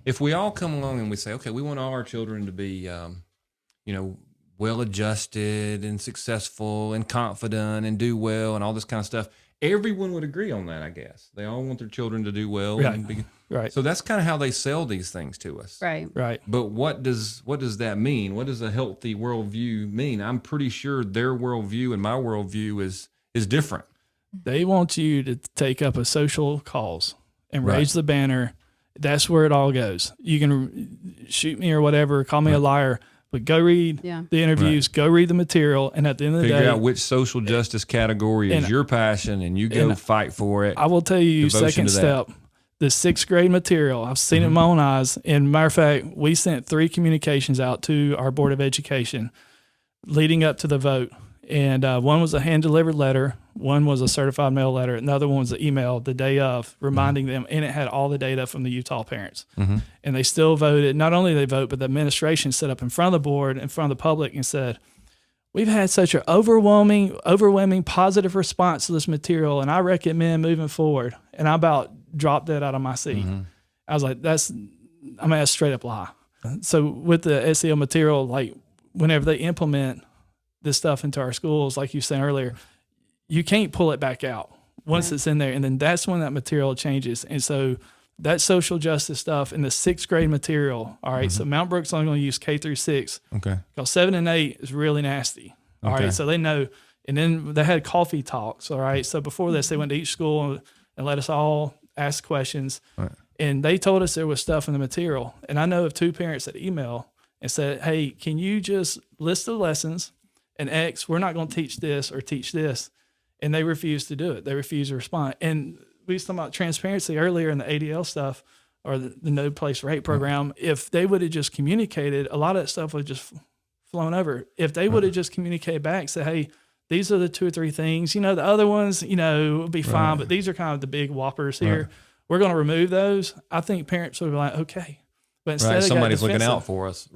if we all come along and we say, okay, we want all our children to be, well adjusted and successful and confident and do well and all this kind of stuff, everyone would agree on that, I guess. They all want their children to do well. Right. And be, Right. So that's kind of how they sell these things to us. Right. Right. But what does that mean? What does a healthy worldview mean? I'm pretty sure their worldview and my worldview is different. They want you to take up a social cause and Right. raise the banner. That's where it all goes. You can shoot me or whatever, call me a liar, but go read Yeah. the interviews, go read the material, and at the end of the Figure day, out which social justice category is and- your passion, and you go and fight for it. I will tell you, Devotion second to that. Mm-hmm. step, the 6th grade material. I've seen it in my own eyes. And matter of fact, we sent 3 communications out to our Board of Education leading up to the vote. And one was a hand delivered letter, one was a certified mail letter, another one was an email the day of reminding them, and it had all the data from the Utah parents. Mm-hmm. And they still voted. Not only did they vote, but the administration stood up in front of the board, in front of the public, and said, "We've had such an overwhelming positive response to this material, and I recommend moving forward." And I about dropped that out of my seat. I was like, that's a straight up lie. So with the SEL material, like whenever they implement this stuff into our schools, like you said earlier, you can't pull it back out once it's in there. And then that's when that material changes. And so that social justice stuff in the 6th grade material. All right. So Mount Brook's only going to use K through 6. Okay. Because 7 and 8 is really nasty. All Okay. right. So they know. And then they had coffee talks. All right. So before this, they went to each school and let us all ask questions. Right. And they told us there was stuff in the material. And I know of 2 parents that email and said, "Hey, can you just list the lessons and X, we're not going to teach this or teach this." And they refused to do it. They refused to respond. And we was talking about transparency earlier in the ADL stuff or the No Place for Hate program. If they would have just communicated, a lot of that stuff would have just flown over. If they would have just communicated back, say, "Hey, these are the 2 or 3 things, the other ones, would be fine, but these are kind of the big whoppers here. Right. We're going to remove those." I think parents would be like, okay. But instead Right. they got Somebody's looking defensive. out for us.